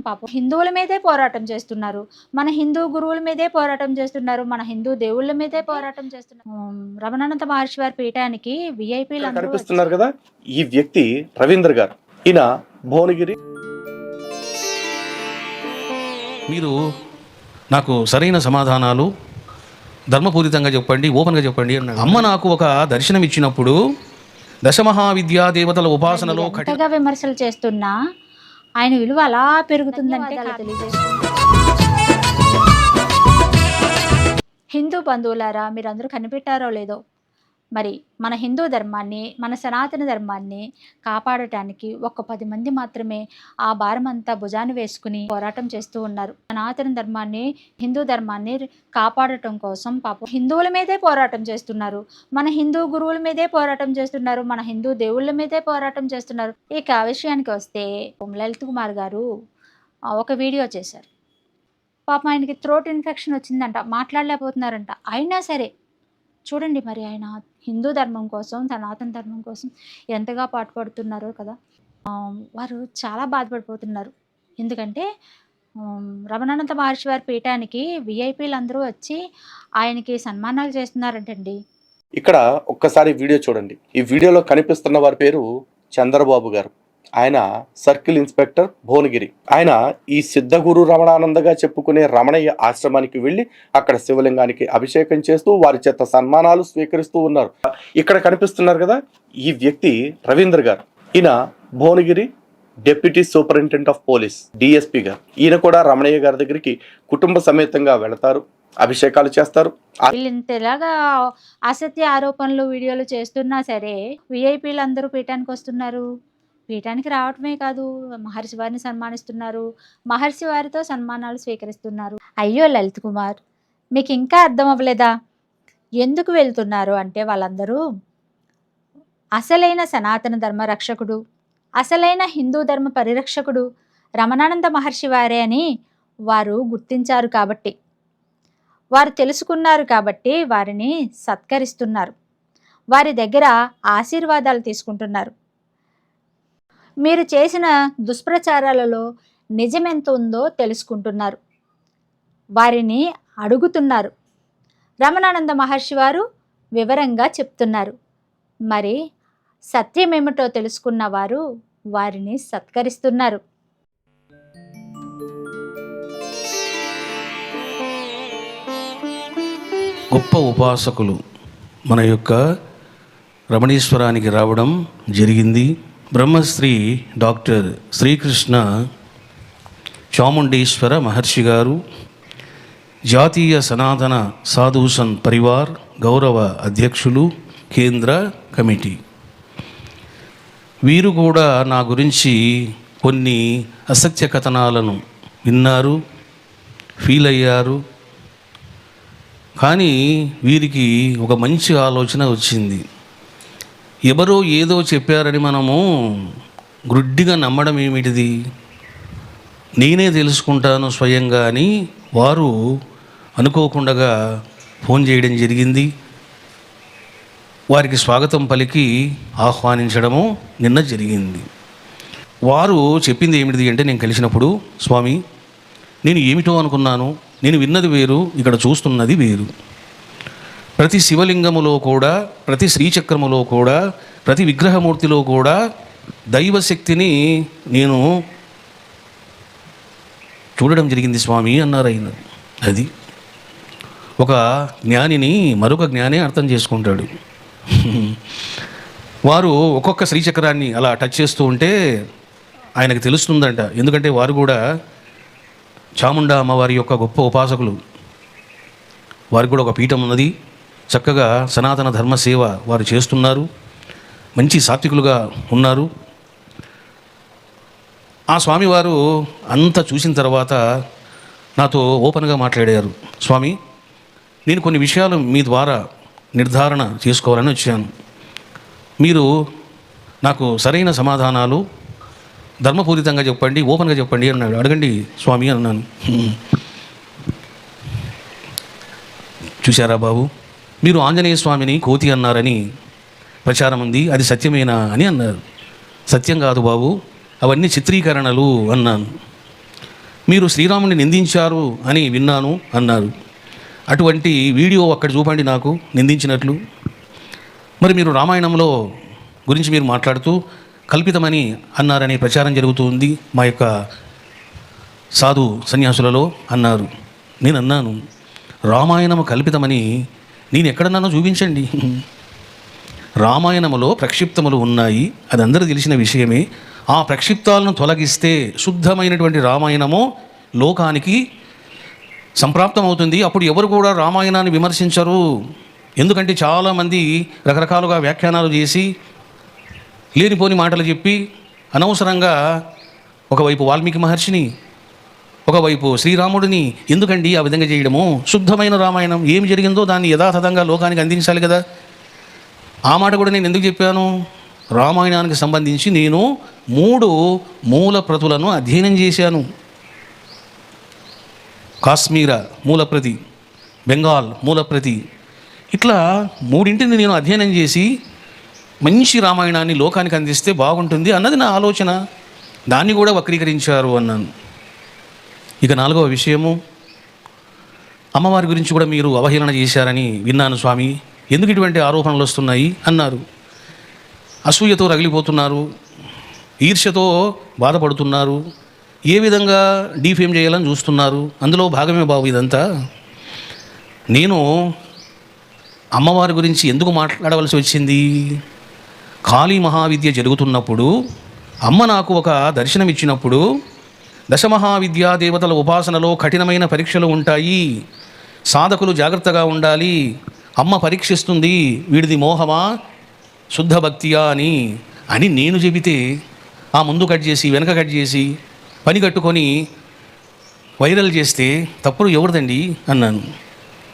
పాపం హిందువుల మీదే పోరాటం చేస్తున్నారు, మన హిందూ గురువుల మీదే పోరాటం చేస్తున్నారు, మన హిందూ దేవుళ్ళ మీదే పోరాటం చేస్తున్నారు. రమణానంద మహర్షి వారి పీఠానికి విఐపీలు కనిపిస్తున్నారు కదా, ఈ వ్యక్తి రవీంద్ర గారు. ఈయన భువనగిరి. మీరు నాకు సరైన సమాధానాలు ధర్మపూరితంగా చెప్పండి, ఓపెన్గా చెప్పండి అన్నాడు. అమ్మ నాకు ఒక దర్శనం ఇచ్చినప్పుడు దశమహావిద్యా దేవతల ఉపాసనలో కఠినంగా విమర్శలు చేస్తున్నా ఆయన విలువ అలా పెరుగుతుందంటే హిందూ బంధువులారా, మీరందరూ కనిపెట్టారో లేదో, మరి మన హిందూ ధర్మాన్ని, మన సనాతన ధర్మాన్ని కాపాడటానికి ఒక 10 మంది మాత్రమే ఆ భారం అంతా భుజాన్ని వేసుకుని పోరాటం చేస్తూ ఉన్నారు. సనాతన ధర్మాన్ని, హిందూ ధర్మాన్ని కాపాడటం కోసం పాపం హిందువుల మీదే పోరాటం చేస్తున్నారు, మన హిందూ గురువుల మీదే పోరాటం చేస్తున్నారు, మన హిందూ దేవుళ్ళ మీదే పోరాటం చేస్తున్నారు. ఇక విషయానికి వస్తే లలిత్ కుమార్ గారు ఒక వీడియో చేశారు. పాపం ఆయనకి థ్రోట్ ఇన్ఫెక్షన్ వచ్చిందంట, మాట్లాడలేకపోతున్నారంట. అయినా సరే చూడండి, మరి ఆయన హిందూ ధర్మం కోసం, సనాతన ధర్మం కోసం ఎంతగా పాటుపడుతున్నారో కదా. వారు చాలా బాధపడిపోతున్నారు. ఎందుకంటే రమణానంద మహర్షి వారి పీఠానికి విఐపీలు అందరూ వచ్చి ఆయనకి సన్మానాలు చేస్తున్నారంటండి. ఇక్కడ ఒక్కసారి వీడియో చూడండి. ఈ వీడియోలో కనిపిస్తున్న వారి పేరు చంద్రబాబు గారు. ఆయన సర్కిల్ ఇన్స్పెక్టర్ భువనగిరి. ఆయన ఈ సిద్ధగురు రమణానందగా చెప్పుకునే రమణయ్య ఆశ్రమానికి వెళ్ళి అక్కడ శివలింగానికి అభిషేకం చేస్తూ వారి చేత సన్మానాలు స్వీకరిస్తూ ఉన్నారు. ఇక్కడ కనిపిస్తున్నారు కదా, ఈ వ్యక్తి రవీంద్ర గారు. ఈయన Bhuvanagiri deputy superintendent of police, DSP గారు. ఈయన కూడా రమణయ్య గారి దగ్గరికి కుటుంబ సమేతంగా వెళతారు, అభిషేకాలు చేస్తారు. ఇంతలాగా అసత్య ఆరోపణలు వీడియోలు చేస్తున్నా సరే విఐపీలు అందరూ పీఠానికి వస్తున్నారు. పీఠానికి రావటమే కాదు, మహర్షి వారిని సన్మానిస్తున్నారు, మహర్షి వారితో సన్మానాలు స్వీకరిస్తున్నారు. అయ్యో లలిత్ కుమార్, మీకు ఇంకా అర్థం అవ్వలేదా? ఎందుకు వెళ్తున్నారు అంటే, వాళ్ళందరూ అసలైన సనాతన ధర్మ రక్షకుడు, అసలైన హిందూ ధర్మ పరిరక్షకుడు రమణానంద మహర్షి వారే అని వారు గుర్తించారు కాబట్టి, వారు తెలుసుకున్నారు కాబట్టి వారిని సత్కరిస్తున్నారు, వారి దగ్గర ఆశీర్వాదాలు తీసుకుంటున్నారు. మీరు చేసిన దుష్ప్రచారాలలో నిజమెంత ఉందో తెలుసుకుంటున్నారు, వారిని అడుగుతున్నారు. రమణానంద మహర్షి వారు వివరంగా చెప్తున్నారు. మరి సత్యమేమిటో తెలుసుకున్న వారు వారిని సత్కరిస్తున్నారు. గొప్ప ఉపాసకులు మన యొక్క రమణీశ్వరానికి రావడం జరిగింది. బ్రహ్మశ్రీ డాక్టర్ శ్రీకృష్ణ చాముండేశ్వర మహర్షి గారు, జాతీయ సనాతన సాధుసన్ పరివార్ గౌరవ అధ్యక్షులు, కేంద్ర కమిటీ. వీరు కూడా నా గురించి కొన్ని అసత్య కథనాలను విన్నారు, ఫీల్ అయ్యారు. కానీ వీరికి ఒక మంచి ఆలోచన వచ్చింది. ఎవరో ఏదో చెప్పారని మనము గుడ్డిగా నమ్మడం ఏమిటిది, నేనే తెలుసుకుంటాను స్వయంగా అని వారు అనుకోకుండా ఫోన్ చేయడం జరిగింది. వారికి స్వాగతం పలికి ఆహ్వానించడము నిన్న జరిగింది. వారు చెప్పింది ఏమిటిది అంటే, నేను కలిసినప్పుడు, స్వామి నేను ఏమిటో అనుకున్నాను, నేను విన్నది వేరు, ఇక్కడ చూస్తున్నది వేరు. ప్రతి శివలింగములో కూడా, ప్రతి శ్రీచక్రములో కూడా, ప్రతి విగ్రహమూర్తిలో కూడా దైవశక్తిని నేను చూడడం జరిగింది స్వామి అన్నారు ఆయన. అది ఒక జ్ఞానిని మరొక జ్ఞానే అర్థం చేసుకుంటాడు. వారు ఒక్కొక్క శ్రీచక్రాన్ని అలా టచ్ చేస్తూ ఉంటే ఆయనకు తెలుస్తుందంట. ఎందుకంటే వారు కూడా చాముండా అమ్మవారి యొక్క గొప్ప ఉపాసకులు. వారికి కూడా ఒక పీఠం ఉన్నది. చక్కగా సనాతన ధర్మ సేవ వారు చేస్తున్నారు, మంచి సాత్వికులుగా ఉన్నారు. ఆ స్వామివారు అంతా చూసిన తర్వాత నాతో ఓపెన్గా మాట్లాడారు. స్వామి, నేను కొన్ని విషయాలు మీ ద్వారా నిర్ధారణ చేసుకోవాలని వచ్చాను. మీరు నాకు సరైన సమాధానాలు ధర్మపూరితంగా చెప్పండి, ఓపెన్గా చెప్పండి అన్నాడు. అడగండి స్వామి అన్నాను. చూశారా బాబు, మీరు ఆంజనేయ స్వామిని కోతి అన్నారని ప్రచారం ఉంది, అది సత్యమేనా అని అన్నారు. సత్యం కాదు బాబు, అవన్నీ చిత్రీకరణలు అన్నాను. మీరు శ్రీరాముని నిందించారు అని విన్నాను అన్నారు. అటువంటి వీడియో అక్కడ చూపండి నాకు నిందించినట్లు. మరి మీరు రామాయణంలో గురించి మీరు మాట్లాడుతూ కల్పితమని అన్నారనే ప్రచారం జరుగుతుంది మా యొక్క సాధు సన్యాసులలో అన్నారు. నేను అన్నాను, రామాయణము కల్పితమని నేను ఎక్కడన్నానో చూపించండి. రామాయణములో ప్రక్షిప్తములు ఉన్నాయి, అది అందరూ తెలిసిన విషయమే. ఆ ప్రక్షిప్తాలను తొలగిస్తే శుద్ధమైనటువంటి రామాయణము లోకానికి సంప్రాప్తమవుతుంది. అప్పుడు ఎవరు కూడా రామాయణాన్ని విమర్శించరు. ఎందుకంటే చాలామంది రకరకాలుగా వ్యాఖ్యానాలు చేసి లేనిపోని మాటలు చెప్పి అనవసరంగా ఒకవైపు వాల్మీకి మహర్షిని, ఒకవైపు శ్రీరాముడిని ఎందుకండి ఆ విధంగా చేయడము? శుద్ధమైన రామాయణం ఏమి జరిగిందో దాన్ని యథాతథంగా లోకానికి అందించాలి కదా. ఆ మాట కూడా నేను ఎందుకు చెప్పాను? రామాయణానికి సంబంధించి నేను 3 మూల ప్రతులను అధ్యయనం చేశాను. కాశ్మీర మూలప్రతి, బెంగాల్ మూలప్రతి, ఇట్లా 3ంటిని నేను అధ్యయనం చేసి మంచి రామాయణాన్ని లోకానికి అందిస్తే బాగుంటుంది అన్నది నా ఆలోచన. దాన్ని కూడా వక్రీకరించారు అన్నాను. ఇక 4వ విషయము, అమ్మవారి గురించి కూడా మీరు అవహేళన చేశారని విన్నాను స్వామి, ఎందుకు ఇటువంటి ఆరోపణలు వస్తున్నాయి అన్నారు. అసూయతో రగిలిపోతున్నారు, ఈర్ష్యతో బాధపడుతున్నారు, ఏ విధంగా డీఫేమ్ చేయాలని చూస్తున్నారు. అందులో భాగమే బాబు ఇదంతా. నేను అమ్మవారి గురించి ఎందుకు మాట్లాడవలసి వచ్చింది? కాళీ మహావిద్య జరుగుతున్నప్పుడు అమ్మ నాకు ఒక దర్శనం ఇచ్చినప్పుడు, దశమహావిద్యా దేవతల ఉపాసనలో కఠినమైన పరీక్షలు ఉంటాయి, సాధకులు జాగ్రత్తగా ఉండాలి, అమ్మ పరీక్షిస్తుంది వీడిది మోహమా శుద్ధ భక్తియా అని నేను చెబితే ఆ ముందు కట్ చేసి వెనక కట్ చేసి పని కట్టుకొని వైరల్ చేస్తే తప్పుడు ఎవరిదండి అన్నాను.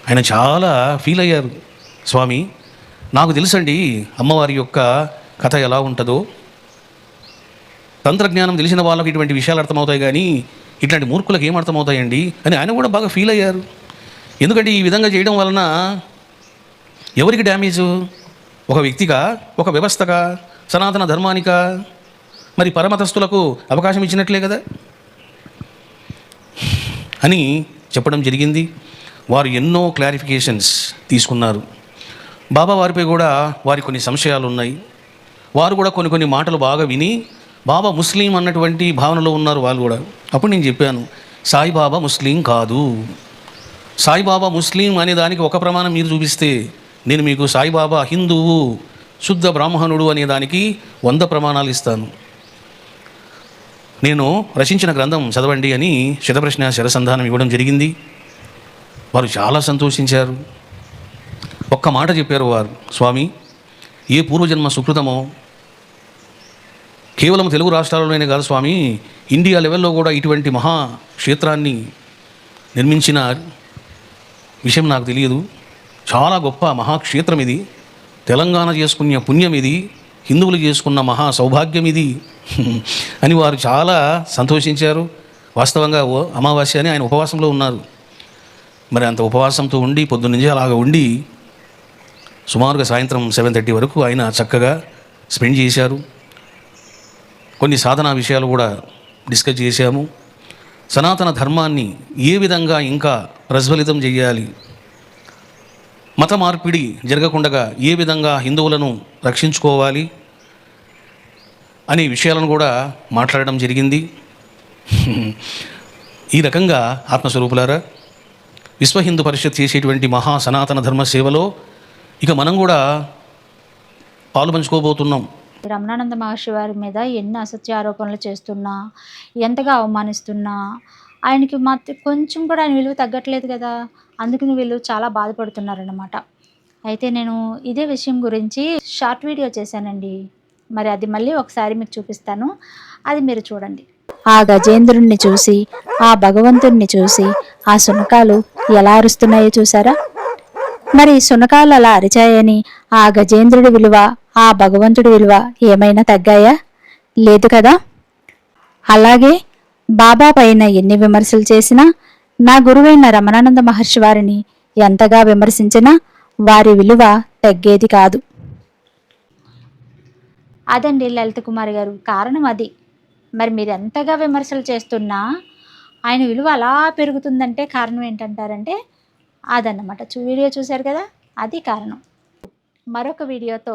ఆయన చాలా ఫీల్ అయ్యారు. స్వామి, నాకు తెలుసండి అమ్మవారి యొక్క కథ ఎలా ఉంటుందో. తంత్రజ్ఞానం తెలిసిన వాళ్ళకి ఇటువంటి విషయాలు అర్థమవుతాయి, కానీ ఇట్లాంటి మూర్ఖులకు ఏం అర్థమవుతాయండి అని ఆయన కూడా బాగా ఫీల్ అయ్యారు. ఎందుకంటే ఈ విధంగా చేయడం వలన ఎవరికి డ్యామేజు? ఒక వ్యక్తిగా, ఒక వ్యవస్థగా, సనాతన ధర్మానికా, మరి పరమతస్తులకు అవకాశం ఇచ్చినట్లే కదా అని చెప్పడం జరిగింది. వారు ఎన్నో క్లారిఫికేషన్స్ తీసుకున్నారు. బాబా వారిపై కూడా వారి కొన్ని సంశయాలు ఉన్నాయి. వారు కూడా కొన్ని మాటలు బాగా విని బాబా ముస్లిం అన్నటువంటి భావనలో ఉన్నారు వాళ్ళు కూడా. అప్పుడు నేను చెప్పాను, సాయిబాబా ముస్లిం కాదు. సాయిబాబా ముస్లిం అనే దానికి ఒక ప్రమాణం మీరు చూపిస్తే నేను మీకు సాయిబాబా హిందువు, శుద్ధ బ్రాహ్మణుడు అనే దానికి 100 ప్రమాణాలు ఇస్తాను. నేను రచించిన గ్రంథం చదవండి అని శతప్రశ్న శరసంధానం ఇవ్వడం జరిగింది. వారు చాలా సంతోషించారు. ఒక్క మాట చెప్పారు వారు, స్వామి, ఏ పూర్వజన్మ సుకృతమో కేవలం తెలుగు రాష్ట్రాల్లోనే కాదు స్వామి, ఇండియా లెవెల్లో కూడా ఇటువంటి మహాక్షేత్రాన్ని నిర్మించిన విషయం నాకు తెలియదు. చాలా గొప్ప మహాక్షేత్రం ఇది, తెలంగాణ చేసుకున్న పుణ్యం ఇది, హిందువులు చేసుకున్న మహా సౌభాగ్యం ఇది అని వారు చాలా సంతోషించారు. వాస్తవంగా అమావాస్య అని ఆయన ఉపవాసంలో ఉన్నారు. మరి అంత ఉపవాసంతో ఉండి పొద్దున్నుంచి అలాగ ఉండి సుమారుగా సాయంత్రం 7:30 వరకు ఆయన చక్కగా స్పెండ్ చేశారు. కొన్ని సాధనా విషయాలు కూడా డిస్కస్ చేశాము. సనాతన ధర్మాన్ని ఏ విధంగా ఇంకా ప్రజ్వలితం చేయాలి, మత మార్పిడి జరగకుండా ఏ విధంగా హిందువులను రక్షించుకోవాలి అనే విషయాలను కూడా మాట్లాడడం జరిగింది. ఈ రకంగా ఆత్మస్వరూపులారా, విశ్వ హిందూ పరిషత్ చేసేటువంటి మహా సనాతన ధర్మ సేవలో ఇక మనం కూడా పాలు పంచుకోబోతున్నాం. రమణానంద మహర్షి వారి మీద ఎన్ని అసత్య ఆరోపణలు చేస్తున్నా, ఎంతగా అవమానిస్తున్నా ఆయనకి కొంచెం కూడా ఆయన విలువ తగ్గట్లేదు కదా. అందుకని వీళ్ళు చాలా బాధపడుతున్నారన్నమాట. అయితే నేను ఇదే విషయం గురించి షార్ట్ వీడియో చేశానండి. మరి అది మళ్ళీ ఒకసారి మీకు చూపిస్తాను, అది మీరు చూడండి. ఆ గజేంద్రుణ్ణి చూసి, ఆ భగవంతుణ్ణి చూసి ఆ శునకాలు ఎలా అరుస్తున్నాయో చూసారా? మరి శునకాలు అలా అరిచాయని ఆ గజేంద్రుడి విలువ, ఆ భగవంతుడి విలువ ఏమైనా తగ్గాయా? లేదు కదా. అలాగే బాబా పైన ఎన్ని విమర్శలు చేసినా, నా గురువైన రమణానంద మహర్షి వారిని ఎంతగా విమర్శించినా వారి విలువ తగ్గేది కాదు. అదండి లలిత కుమారి గారు, కారణం అది. మరి మీరు ఎంతగా విమర్శలు చేస్తున్నా ఆయన విలువ అలా పెరుగుతుందంటే కారణం ఏంటంటారంటే అదన్నమాట. వీడియో చూశారు కదా, అది కారణం. మరొక వీడియోతో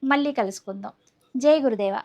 మళ్ళీ కలుసుకుందాం. జై గురుదేవ.